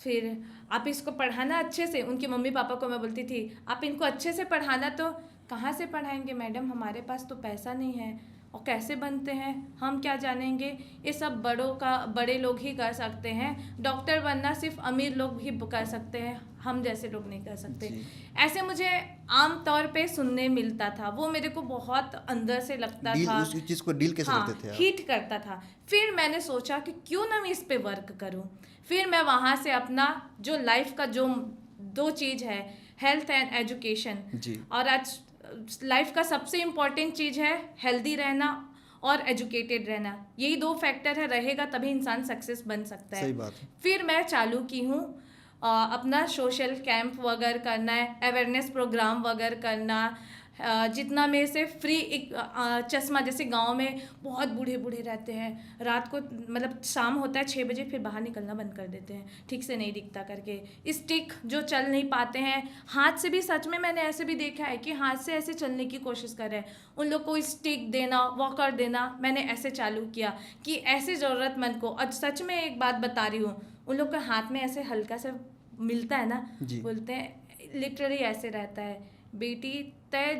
फिर आप इसको पढ़ाना अच्छे से, उनके मम्मी पापा को मैं बोलती थी आप इनको अच्छे से पढ़ाना। तो कहाँ से पढ़ाएंगे मैडम, हमारे पास तो पैसा नहीं है, और कैसे बनते हैं हम क्या जानेंगे, ये सब बड़े लोग ही कर सकते हैं, डॉक्टर बनना सिर्फ अमीर लोग ही कर सकते हैं, हम जैसे लोग नहीं कर सकते। ऐसे मुझे आम तौर पे सुनने मिलता था, वो मेरे को बहुत अंदर से लगता था, उस चीज़ को डील कैसे करते थे आप? हिट करता था। फिर मैंने सोचा कि क्यों ना मैं इस पे वर्क करूं। फिर मैं वहाँ से अपना जो लाइफ का जो 2 चीज़ है, हेल्थ एंड एजुकेशन, और आज लाइफ का सबसे इम्पॉर्टेंट चीज़ है हेल्दी रहना और एजुकेटेड रहना। यही 2 फैक्टर है, रहेगा तभी इंसान सक्सेस बन सकता है। सही बात है। फिर मैं चालू की हूँ अपना सोशल कैंप वगैरह करना है, अवेयरनेस प्रोग्राम वगैरह करना, जितना में से फ्री एक चश्मा, जैसे गांव में बहुत बूढ़े बूढ़े रहते हैं, रात को मतलब शाम होता है 6 बजे फिर बाहर निकलना बंद कर देते हैं, ठीक से नहीं दिखता करके। स्टिक जो चल नहीं पाते हैं, हाथ से भी, सच में मैंने ऐसे भी देखा है कि हाथ से ऐसे चलने की कोशिश कर रहे हैं, उन लोग को स्टिक देना, वॉकर देना, मैंने ऐसे चालू किया कि ऐसे ज़रूरतमंद को। और सच में एक बात बता रही हूँ, उन लोग के हाथ में ऐसे हल्का सा मिलता है ना, बोलते हैं लिटरली ऐसे रहता है, बेटी तय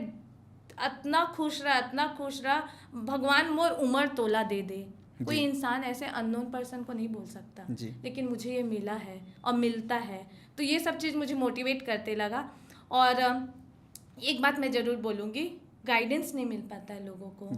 इतना खुश रहा भगवान मोर उम्र तोला दे दे। कोई इंसान ऐसे अननोन पर्सन को नहीं बोल सकता, लेकिन मुझे ये मिला है और मिलता है, तो ये सब चीज़ मुझे मोटिवेट करते लगा। और एक बात मैं ज़रूर बोलूँगी, गाइडेंस नहीं मिल पाता है लोगों को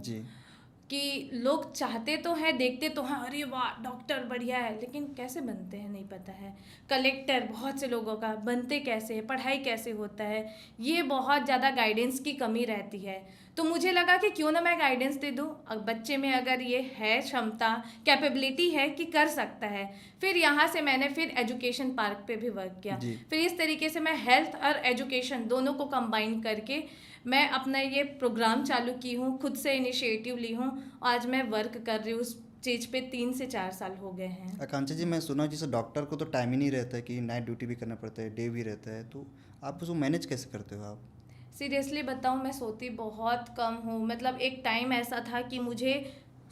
कि लोग चाहते तो हैं, देखते तो हैं, अरे वाह डॉक्टर बढ़िया है, लेकिन कैसे बनते हैं नहीं पता है। कलेक्टर बहुत से लोगों का बनते कैसे है, पढ़ाई कैसे होता है, ये बहुत ज़्यादा गाइडेंस की कमी रहती है। तो मुझे लगा कि क्यों ना मैं गाइडेंस दे दूँ, बच्चे में अगर ये है क्षमता, कैपेबिलिटी है कि कर सकता है। फिर यहाँ से मैंने फिर एजुकेशन पार्क पे भी वर्क किया। फिर इस तरीके से मैं हेल्थ और एजुकेशन दोनों को कंबाइन करके मैं अपना ये प्रोग्राम चालू की हूँ, खुद से इनिशिएटिव ली हूँ। आज मैं वर्क कर रही हूँ उस चीज़ पे, 3 से 4 साल हो गए हैं। आकांक्षा जी, मैं सुना जैसे डॉक्टर को तो टाइम ही नहीं रहता है कि नाइट ड्यूटी भी करना पड़ता है, डे भी रहता है, तो आप उसको मैनेज कैसे करते हो आप? सीरियसली बताऊँ, मैं सोती बहुत कम हूँ। मतलब एक टाइम ऐसा था कि मुझे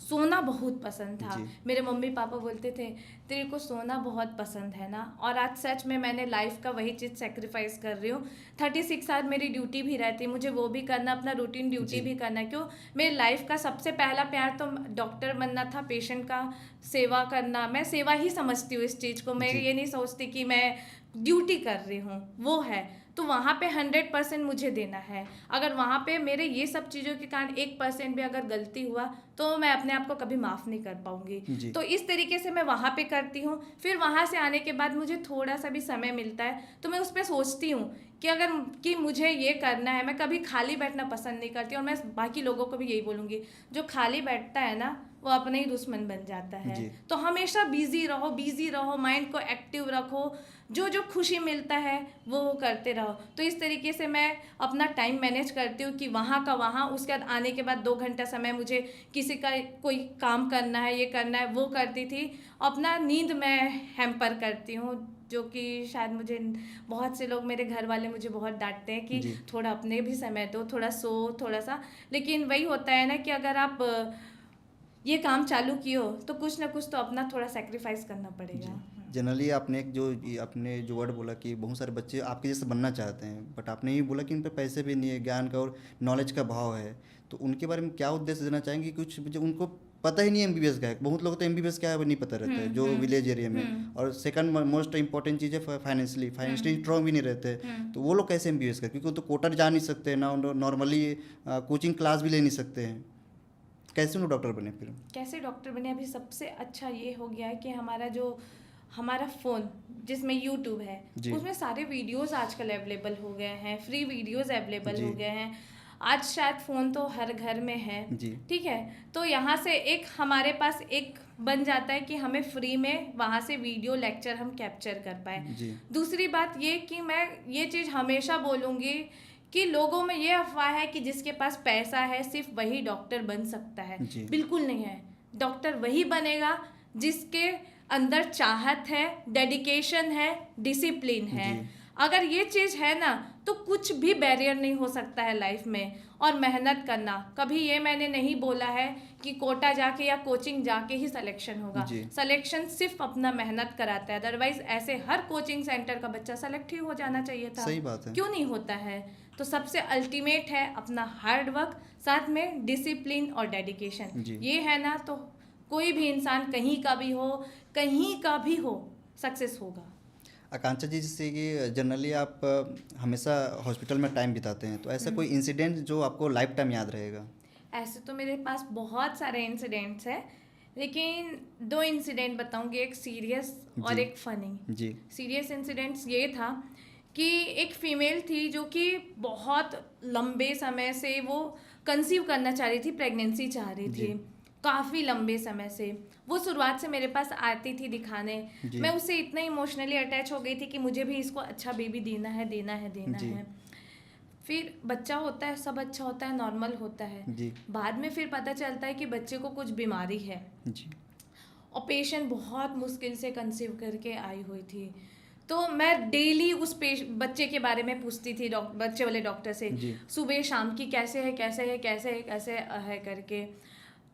सोना बहुत पसंद था। मेरे मम्मी पापा बोलते थे तेरे को सोना बहुत पसंद है ना, और आज सच में मैंने लाइफ का वही चीज़ सेक्रीफाइस कर रही हूँ। 36 आवर मेरी ड्यूटी भी रहती है, मुझे वो भी करना, अपना रूटीन ड्यूटी भी करना। क्यों, मेरी लाइफ का सबसे पहला प्यार तो डॉक्टर बनना था, पेशेंट का सेवा करना। मैं सेवा ही समझती हूँ इस चीज़ को, मैं ये नहीं सोचती कि मैं ड्यूटी कर रही हूँ, वो है। तो वहाँ पे 100% मुझे देना है। अगर वहाँ पे मेरे ये सब चीज़ों के कारण 1% भी अगर गलती हुआ तो मैं अपने आप को कभी माफ़ नहीं कर पाऊँगी। तो इस तरीके से मैं वहाँ पे करती हूँ। फिर वहाँ से आने के बाद मुझे थोड़ा सा भी समय मिलता है तो मैं उस पर सोचती हूँ कि मुझे ये करना है। मैं कभी खाली बैठना पसंद नहीं करती, और मैं बाकी लोगों को भी यही बोलूँगी, जो खाली बैठता है ना वो अपना ही दुश्मन बन जाता है। तो हमेशा बिजी रहो, माइंड को एक्टिव रखो, जो खुशी मिलता है वो करते रहो। तो इस तरीके से मैं अपना टाइम मैनेज करती हूँ कि वहाँ का वहाँ, उसके बाद आने के बाद 2 घंटा समय मुझे किसी का कोई काम करना है, ये करना है, वो करती थी। अपना नींद मैं हैम्पर करती हूँ, जो कि शायद मुझे बहुत से लोग, मेरे घर वाले मुझे बहुत डांटते हैं कि थोड़ा अपने भी समय दो, थोड़ा सो, थोड़ा सा। लेकिन वही होता है ना कि अगर आप ये काम चालू किए हो तो कुछ ना कुछ तो अपना थोड़ा सेक्रीफाइस करना पड़ेगा। जनरली आपने आपने जो वर्ड बोला कि बहुत सारे बच्चे आपके जैसे बनना चाहते हैं, बट आपने ये बोला कि इन पर पैसे भी नहीं है, ज्ञान का और नॉलेज का भाव है, तो उनके बारे में क्या उद्देश्य देना चाहेंगे? कुछ जो उनको पता ही नहीं एमबीबीएस का है, बहुत लोग तो एमबीबीएस क्या है वो नहीं पता रहता है जो विलेज एरिया में। और सेकंड मोस्ट इंपॉर्टेंट चीज़ है फाइनेंशियली स्ट्रॉन्ग भी नहीं रहते, तो वो लोग कैसे एमबीबीएस कर, क्योंकि वो तो कोटा जा नहीं सकते ना, नॉर्मली कोचिंग क्लास भी ले नहीं सकते हैं, कैसे उन्हें डॉक्टर बने? फिर कैसे डॉक्टर बने? अभी सबसे अच्छा ये हो गया है कि हमारा फ़ोन जिसमें यूट्यूब है, उसमें सारे वीडियोस आजकल अवेलेबल हो गए हैं, फ्री वीडियोस अवेलेबल हो गए हैं। आज शायद फ़ोन तो हर घर में है, ठीक है। तो यहाँ से एक हमारे पास एक बन जाता है कि हमें फ्री में वहाँ से वीडियो लेक्चर हम कैप्चर कर पाए। दूसरी बात ये कि मैं ये चीज़ हमेशा बोलूँगी कि लोगों में ये अफवाह है कि जिसके पास पैसा है सिर्फ वही डॉक्टर बन सकता है। बिल्कुल नहीं है। डॉक्टर वही बनेगा जिसके अंदर चाहत है, डेडिकेशन है, डिसिप्लिन है। अगर ये चीज़ है ना तो कुछ भी बैरियर नहीं हो सकता है लाइफ में। और मेहनत करना, कभी ये मैंने नहीं बोला है कि कोटा जाके या कोचिंग जाके ही सिलेक्शन होगा। सिलेक्शन सिर्फ अपना मेहनत कराता है, अदरवाइज ऐसे हर कोचिंग सेंटर का बच्चा सेलेक्ट ही हो जाना चाहिए था। सही बात है। क्यों नहीं होता है? तो सबसे अल्टीमेट है अपना हार्ड वर्क, साथ में डिसिप्लिन और डेडिकेशन। ये है ना तो कोई भी इंसान कहीं का भी हो सक्सेस होगा। आकांक्षा जी, जैसे कि जनरली आप हमेशा हॉस्पिटल में टाइम बिताते हैं, तो ऐसा कोई इंसिडेंट जो आपको लाइफ टाइम याद रहेगा? ऐसे तो मेरे पास बहुत सारे इंसिडेंट्स हैं, लेकिन 2 इंसिडेंट बताऊंगी, एक सीरियस और एक फनी। सीरियस इंसिडेंट्स ये था कि एक फीमेल थी जो कि बहुत लंबे समय से वो कंसीव करना चाह रही थी, प्रेगनेंसी चाह रही थी काफ़ी लंबे समय से। वो शुरुआत से मेरे पास आती थी दिखाने। मैं उससे इतना इमोशनली अटैच हो गई थी कि मुझे भी इसको अच्छा बेबी देना है। फिर बच्चा होता है, सब अच्छा होता है, नॉर्मल होता है। जी बाद में फिर पता चलता है कि बच्चे को कुछ बीमारी है, जी और पेशेंट बहुत मुश्किल से कंसीव करके आई हुई थी। तो मैं डेली उस बच्चे के बारे में पूछती थी बच्चे वाले डॉक्टर से, जी सुबह शाम की कैसे है कैसे है कैसे है कैसे है करके।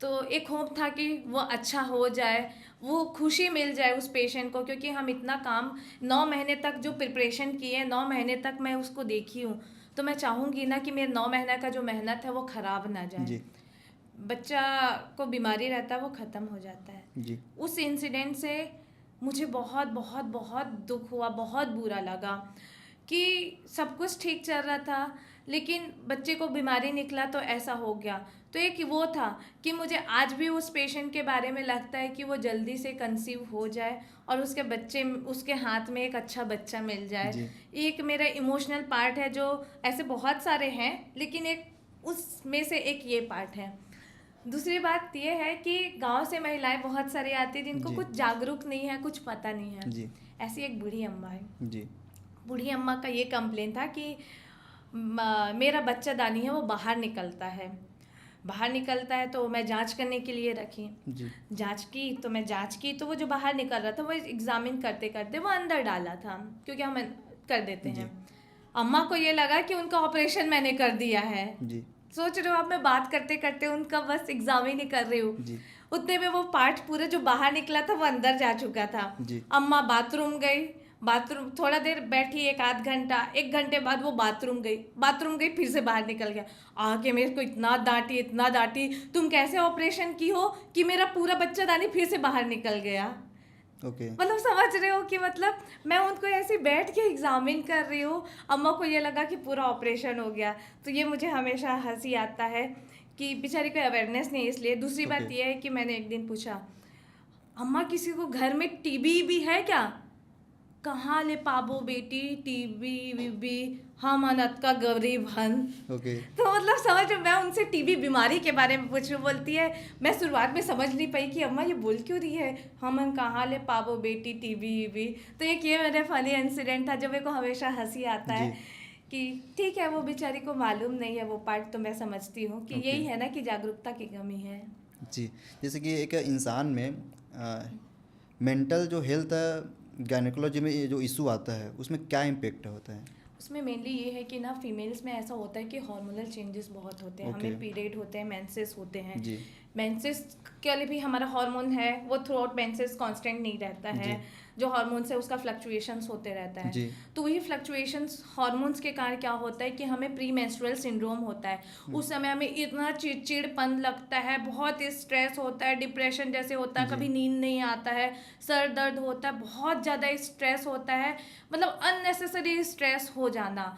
तो एक होप था कि वो अच्छा हो जाए, वो खुशी मिल जाए उस पेशेंट को, क्योंकि हम इतना काम 9 महीने तक जो प्रिपरेशन किए, 9 महीने तक मैं उसको देखी हूँ, तो मैं चाहूँगी ना कि मेरे 9 महीने का जो मेहनत है वो ख़राब ना जाए। जी बच्चा को बीमारी रहता है वो ख़त्म हो जाता है। जी उस इंसिडेंट से मुझे बहुत बहुत बहुत दुख हुआ, बहुत बुरा लगा कि सब कुछ ठीक चल रहा था, लेकिन बच्चे को बीमारी निकला तो ऐसा हो गया। तो एक वो था कि मुझे आज भी उस पेशेंट के बारे में लगता है कि वो जल्दी से कंसीव हो जाए और उसके हाथ में एक अच्छा बच्चा मिल जाए। जी एक मेरा इमोशनल पार्ट है, जो ऐसे बहुत सारे हैं लेकिन एक उसमें से एक ये पार्ट है। दूसरी बात ये है कि गांव से महिलाएं बहुत सारी आती हैं जिनको जी कुछ जागरूक नहीं है, कुछ पता नहीं है। जी ऐसी एक बूढ़ी अम्मा है। जी बूढ़ी अम्मा का ये कंप्लेन था कि मेरा बच्चादानी है वो बाहर निकलता है। बाहर निकलता है तो मैं जांच करने के लिए रखी। जी जांच की तो वो जो बाहर निकल रहा था वो एग्जामिन करते करते वो अंदर डाला था, क्योंकि हम कर देते हैं। अम्मा को ये लगा कि उनका ऑपरेशन मैंने कर दिया है। जी सोच रहे हो आप, मैं बात करते करते उनका बस एग्जामिन ही कर रही हूँ, जी उतने में वो पार्ट पूरा जो बाहर निकला था वो अंदर जा चुका था। जी अम्मा बाथरूम गई, बाथरूम थोड़ा देर बैठी, 1 घंटे बाद वो बाथरूम गई फिर से बाहर निकल गया। आके मेरे को इतना डांटी, तुम कैसे ऑपरेशन की हो कि मेरा पूरा बच्चादानी फिर से बाहर निकल गया। ओके मतलब समझ रहे हो कि मतलब मैं उनको ऐसे बैठ के एग्जामिन कर रही हूँ, अम्मा को ये लगा कि पूरा ऑपरेशन हो गया। तो ये मुझे हमेशा हंसी आता है कि बेचारी को अवेयरनेस नहीं, इसलिए। दूसरी बात Okay. ये है कि मैंने एक दिन पूछा, अम्मा किसी को घर में टीबी भी है क्या? कहाँ ले पाबो बेटी टीबी वीबी, हम अनत का गरीब हन। ओके तो मतलब समझ, मैं उनसे टीबी बीमारी के बारे में पूछ रही, बोलती है, मैं शुरुआत में समझ नहीं पाई कि अम्मा ये बोल क्यों रही है, हम कहाँ ले पाबो बेटी टीबी वीबी। तो एक ये मेरे फनी इंसिडेंट था जो मेरे को हमेशा हंसी आता है कि ठीक है वो बेचारी को मालूम नहीं है वो पार्ट, तो मैं समझती हूँ कि यही है ना कि जागरूकता की कमी है। जी जैसे कि एक इंसान में मेंटल जो हेल्थ गायनेकोलॉजी में ये जो इशू आता है उसमें क्या इम्पेक्ट होता है? उसमें मेनली ये है कि ना फीमेल्स में ऐसा होता है कि हार्मोनल चेंजेस बहुत होते हैं। हमें पीरियड होते हैं, मेंसेस होते हैं। जी मेंसेस के लिए भी हमारा हार्मोन है वो थ्रू आउट मेंसेस कांस्टेंट नहीं रहता है, जो हार्मोन्स है उसका फ्लक्चुएशंस होते रहता है। तो वही फ्लक्चुएशंस हार्मोन्स के कारण क्या होता है कि हमें प्री मेंस्ट्रुअल सिंड्रोम होता है। उस समय हमें इतना चिड़चिड़पन लगता है, बहुत स्ट्रेस होता है, डिप्रेशन जैसे होता है, कभी नींद नहीं आता है, सर दर्द होता है, बहुत ज़्यादा स्ट्रेस होता है, मतलब अननेसेसरी स्ट्रेस हो जाना।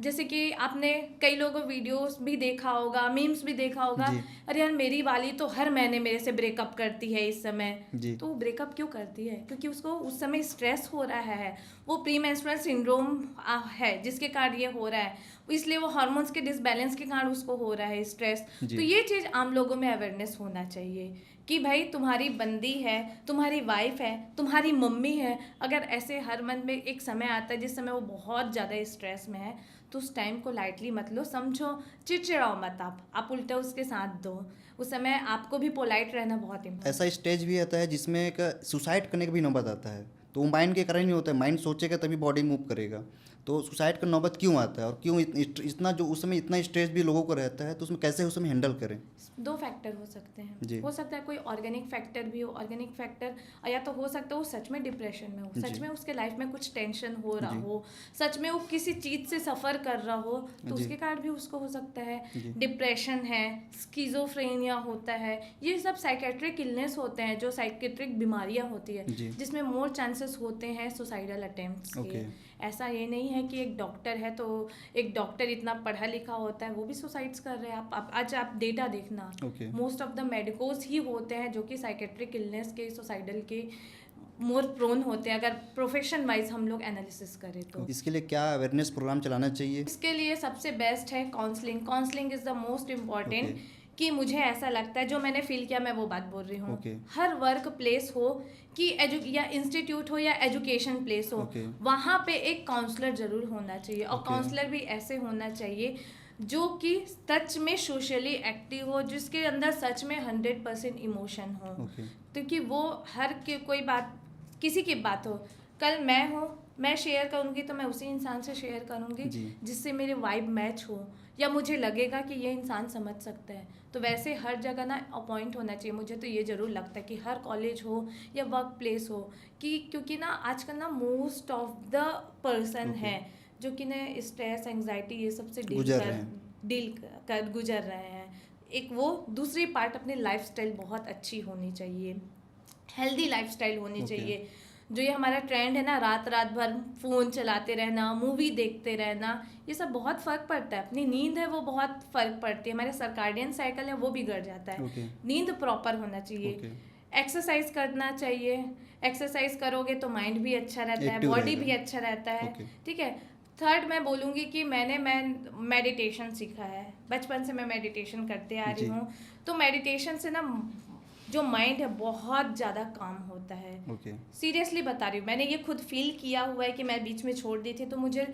जैसे कि आपने कई लोगों वीडियोस भी देखा होगा, मीम्स भी देखा होगा, अरे यार मेरी वाली तो हर महीने मेरे से ब्रेकअप करती है इस समय। तो ब्रेकअप क्यों करती है? क्योंकि उसको उस समय स्ट्रेस हो रहा है, वो प्री मेंस्ट्रुअल सिंड्रोम है जिसके कारण ये हो रहा है, इसलिए वो हार्मोन्स के डिसबैलेंस के कारण उसको हो रहा है स्ट्रेस। तो ये चीज़ आम लोगों में अवेयरनेस होना चाहिए कि भाई तुम्हारी बंदी है, तुम्हारी वाइफ है, तुम्हारी मम्मी है, अगर ऐसे हर मंथ में एक समय आता है जिस समय वो बहुत ज़्यादा स्ट्रेस में है, तो उस टाइम को लाइटली मत लो, समझो, चिड़चिड़ाओ मत, आप उल्टा उसके साथ दो। उस समय आपको भी पोलाइट रहना बहुत इम्पोर्टेंट। ऐसा स्टेज भी आता है जिसमें एक सुसाइड करने का भी नौबत आता है, तो वो माइंड के कारण ही होता है, माइंड सोचेगा तभी बॉडी मूव करेगा। तो सुसाइड का नौबत क्यों आता है और क्यों इतना जो उस समय इतना स्ट्रेस भी लोगों को रहता है, तो उसमें कैसे उस समय हैंडल करें? 2 फैक्टर हो सकते हैं। हो सकता है कोई ऑर्गेनिक फैक्टर भी हो, ऑर्गेनिक फैक्टर, या तो हो सकता है वो सच में डिप्रेशन में हो, सच में उसके लाइफ में कुछ टेंशन हो रहा हो, सच में वो किसी चीज़ से सफ़र कर रहा हो, तो उसके कारण भी उसको हो सकता है डिप्रेशन है, स्किज़ोफ्रेनिया होता है। ये सब साइकेट्रिक इलनेस होते हैं, जो साइकेट्रिक बीमारियाँ होती है जिसमें मोर चांसेस होते हैं सुसाइडल अटेम्प्ट्स के। ऐसा ये नहीं है कि एक डॉक्टर है तो एक डॉक्टर इतना पढ़ा लिखा होता है वो भी सुसाइड्स कर रहे हैं। आज आप डेटा देखना, मोस्ट ऑफ द मेडिकोस ही होते हैं जो कि साइकेट्रिक इलनेस के, सुसाइडल के मोर प्रोन होते हैं, अगर प्रोफेशन वाइज हम लोग एनालिसिस करें तो। इसके लिए क्या अवेयरनेस प्रोग्राम चलाना चाहिए? इसके लिए सबसे बेस्ट है counselling. Counselling is the most important कि मुझे ऐसा लगता है, जो मैंने फील किया मैं वो बात बोल रही हूँ। Okay. हर वर्क प्लेस हो कि या इंस्टीट्यूट हो या एजुकेशन प्लेस हो, Okay. वहाँ पे एक काउंसलर जरूर होना चाहिए, और Okay. काउंसलर भी ऐसे होना चाहिए जो कि सच में सोशली एक्टिव हो, जिसके अंदर सच में 100% इमोशन हो। Okay. क्योंकि वो हर के कोई बात, किसी की बात हो, कल मैं शेयर करूँगी तो मैं उसी इंसान से शेयर करूँगी जी। जिससे मेरे वाइब मैच हो, या मुझे लगेगा कि ये इंसान समझ सकता है। तो वैसे हर जगह ना अपॉइंट होना चाहिए। मुझे तो ये ज़रूर लगता है कि हर कॉलेज हो या वर्क प्लेस हो, कि क्योंकि ना आजकल ना most of the person Okay. है जो कि ना स्ट्रेस, एंग्जाइटी ये सब से डील कर गुजर रहे हैं। एक वो दूसरी पार्ट, अपनी लाइफस्टाइल बहुत अच्छी होनी चाहिए, हेल्दी लाइफस्टाइल होनी Okay. चाहिए। जो ये हमारा ट्रेंड है ना, रात रात भर फ़ोन चलाते रहना, मूवी देखते रहना, ये सब बहुत फ़र्क पड़ता है। अपनी नींद है वो बहुत फ़र्क पड़ती है, हमारे सर्काडियन साइकिल है वो बिगड़ जाता है। Okay. नींद प्रॉपर होना चाहिए। Okay. एक्सरसाइज करना चाहिए, एक्सरसाइज करोगे तो माइंड भी अच्छा रहता है, Active बॉडी रहेगा। भी अच्छा रहता है। Okay. ठीक है। थर्ड मैं बोलूँगी कि मैं मेडिटेशन सीखा है, बचपन से मैं मेडिटेशन करते आ रही जी। हूँ। तो मेडिटेशन से ना जो माइंड है बहुत ज़्यादा काम होता है। Okay. सीरियसली बता रही हूँ, मैंने ये खुद फील किया हुआ है कि मैं बीच में छोड़ दी थी तो मुझे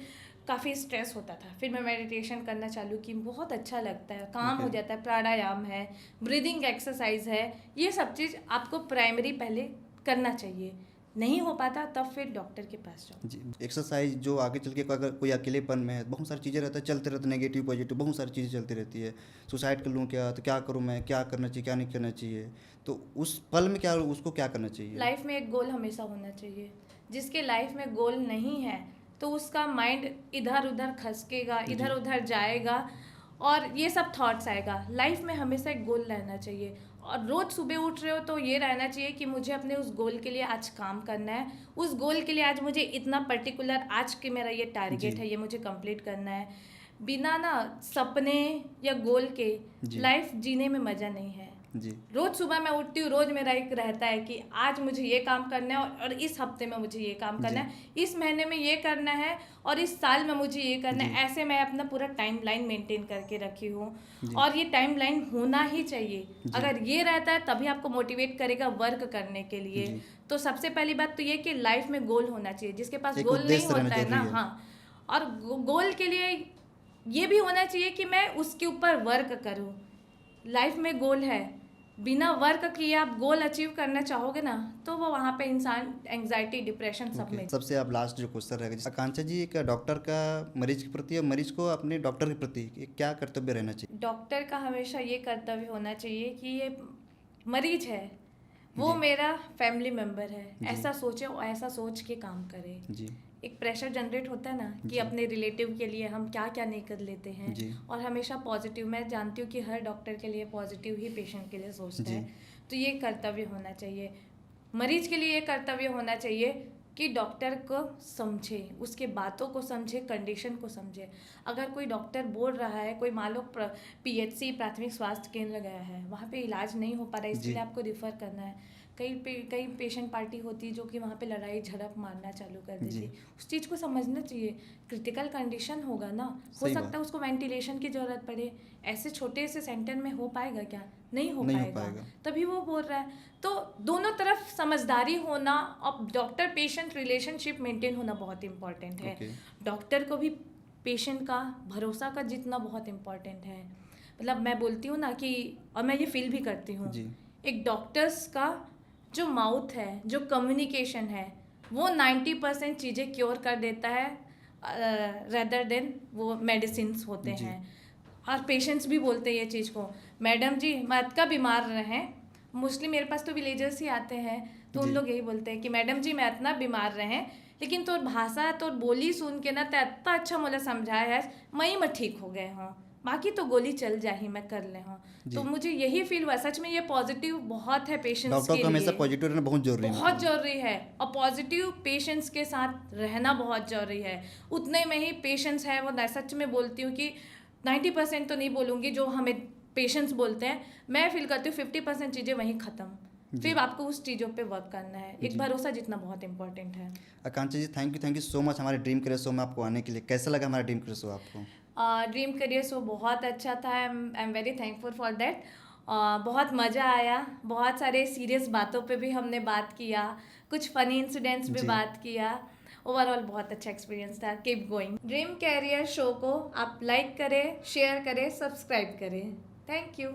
काफ़ी स्ट्रेस होता था। फिर मैं मेडिटेशन करना चालू की, बहुत अच्छा लगता है, काम हो Okay. जाता है। प्राणायाम है, ब्रीदिंग एक्सरसाइज है, ये सब चीज़ आपको प्राइमरी पहले करना चाहिए। नहीं हो पाता तब फिर डॉक्टर के पास जाओ। जी। एक्सरसाइज जो आगे चल के अगर कोई अकेलेपन में है, बहुत सारी चीज़ें रहता है, चलते रहते, नेगेटिव पॉजिटिव बहुत सारी चीज़ें चलती रहती है। सुसाइड कर लूँ क्या, तो क्या करूँ मैं, क्या करना चाहिए क्या नहीं करना चाहिए, तो उस पल में क्या उसको क्या करना चाहिए? लाइफ में एक गोल हमेशा होना चाहिए। जिसके लाइफ में गोल नहीं है तो उसका माइंड इधर उधर खसकेगा, इधर उधर जाएगा, और ये सब थॉट्स आएगा। लाइफ में हमेशा एक गोल रहना चाहिए, और रोज़ सुबह उठ रहे हो तो ये रहना चाहिए कि मुझे अपने उस गोल के लिए आज काम करना है। उस गोल के लिए आज मुझे इतना पर्टिकुलर, आज के मेरा ये टारगेट जी। है, ये मुझे कंप्लीट करना है। बिना ना सपने या गोल के जी। लाइफ जीने में मज़ा नहीं है। जी। रोज सुबह मैं उठती हूँ, रोज मेरा एक रहता है कि आज मुझे ये काम करना है, और इस हफ्ते में मुझे ये काम करना है, इस महीने में ये करना है, और इस साल में मुझे ये करना है। ऐसे मैं अपना पूरा टाइम लाइन मेंटेन करके रखी हूँ, और ये टाइम लाइन होना ही चाहिए। अगर ये रहता है तभी आपको मोटिवेट करेगा वर्क करने के लिए। तो सबसे पहली बात तो ये कि लाइफ में गोल होना चाहिए। जिसके पास एक गोल नहीं उद्देश्य रहना होता है ना, जरूरी है। हाँ, और गोल के लिए ये भी होना चाहिए कि मैं उसके ऊपर वर्क करूँ। लाइफ में गोल है, बिना वर्क किए आप गोल अचीव करना चाहोगे ना, तो वो वहाँ पे इंसान एंग्जाइटी, डिप्रेशन सब में। सबसे आप लास्ट जो क्वेश्चन रहेगा, आकांक्षा जी, एक डॉक्टर का मरीज के प्रति और मरीज को अपने डॉक्टर के प्रति क्या कर्तव्य रहना चाहिए? डॉक्टर का हमेशा ये कर्तव्य होना चाहिए कि ये मरीज है, वो मेरा फैमिली मेंबर है, ऐसा सोचे और ऐसा सोच के काम करे। जी। एक प्रेशर जनरेट होता है ना कि अपने रिलेटिव के लिए हम क्या क्या नहीं कर लेते हैं, और हमेशा पॉजिटिव। मैं जानती हूँ कि हर डॉक्टर के लिए पॉजिटिव ही पेशेंट के लिए सोचता है। तो ये कर्तव्य होना चाहिए। मरीज के लिए ये कर्तव्य होना चाहिए कि डॉक्टर को समझे, उसके बातों को समझे, कंडीशन को समझे। अगर कोई डॉक्टर बोल रहा है, कोई मान लो PHC प्राथमिक स्वास्थ्य केंद्र गया है, वहाँ पे इलाज नहीं हो पा रहा है, इसलिए आपको रिफ़र करना है। कई पेशेंट पार्टी होती जो कि वहाँ पे लड़ाई झड़प मारना चालू कर देती। उस चीज़ को समझना चाहिए। क्रिटिकल कंडीशन होगा ना, हो सकता है उसको वेंटिलेशन की ज़रूरत पड़े। ऐसे छोटे से सेंटर में हो पाएगा क्या? नहीं हो पाएगा। तभी वो बोल रहा है। तो दोनों तरफ समझदारी होना और डॉक्टर पेशेंट रिलेशनशिप मेंटेन होना बहुत इम्पॉर्टेंट है। डॉक्टर को भी पेशेंट का भरोसा का जितना बहुत इम्पॉर्टेंट है। मतलब मैं बोलती हूँ ना कि, और मैं ये फील भी करती हूँ, एक डॉक्टर्स का जो माउथ है, जो कम्युनिकेशन है, वो 90% चीज़ें क्योर कर देता है रेदर देन वो मेडिसिन्स होते हैं। और पेशेंट्स भी बोलते हैं ये चीज़ को, मैडम जी मत का बीमार रहें। मोस्टली मेरे पास तो विलेजर्स ही आते हैं, तो उन लोग यही बोलते हैं कि मैडम जी मैं इतना बीमार रहें, लेकिन तोर भाषा तोर बोली सुन के ना तो इतना अच्छा मुझे समझाया है, मैं ठीक हो गए हूँ, बाकी तो गोली चल जा ही मैं कर ले हूँ। तो मुझे यही फील हुआ। सच में ये पॉजिटिव बहुत है पेशेंट्स के लिए। हमेशा पॉजिटिव रहना बहुत जरूरी है, बहुत जरूरी है, और पॉजिटिव पेशेंट्स के साथ रहना बहुत जरूरी है। उतने में ही पेशेंट्स है वो, सच में बोलती हूँ कि 90% तो नहीं बोलूँगी जो हमें पेशेंट्स बोलते हैं, मैं फील करती हूँ 50% चीज़ें वहीं ख़त्म। फिर आपको उस चीज़ों पे वर्क करना है। एक भरोसा जितना बहुत इंपॉर्टेंट है। आकांक्षा जी, थैंक यू सो मच हमारे ड्रीम करियर शो में आपको आने के लिए। कैसा लगा हमारा ड्रीम करियर शो आपको? ड्रीम करियर शो बहुत अच्छा था। I am very thankful for that. बहुत मज़ा आया, बहुत सारे सीरियस बातों पे भी हमने बात किया, कुछ फ़नी इंसिडेंट्स पे जी। बात किया। ओवरऑल बहुत अच्छा एक्सपीरियंस था। Keep going. Dream career show को आप लाइक करें, शेयर करें, सब्सक्राइब करें। Thank you.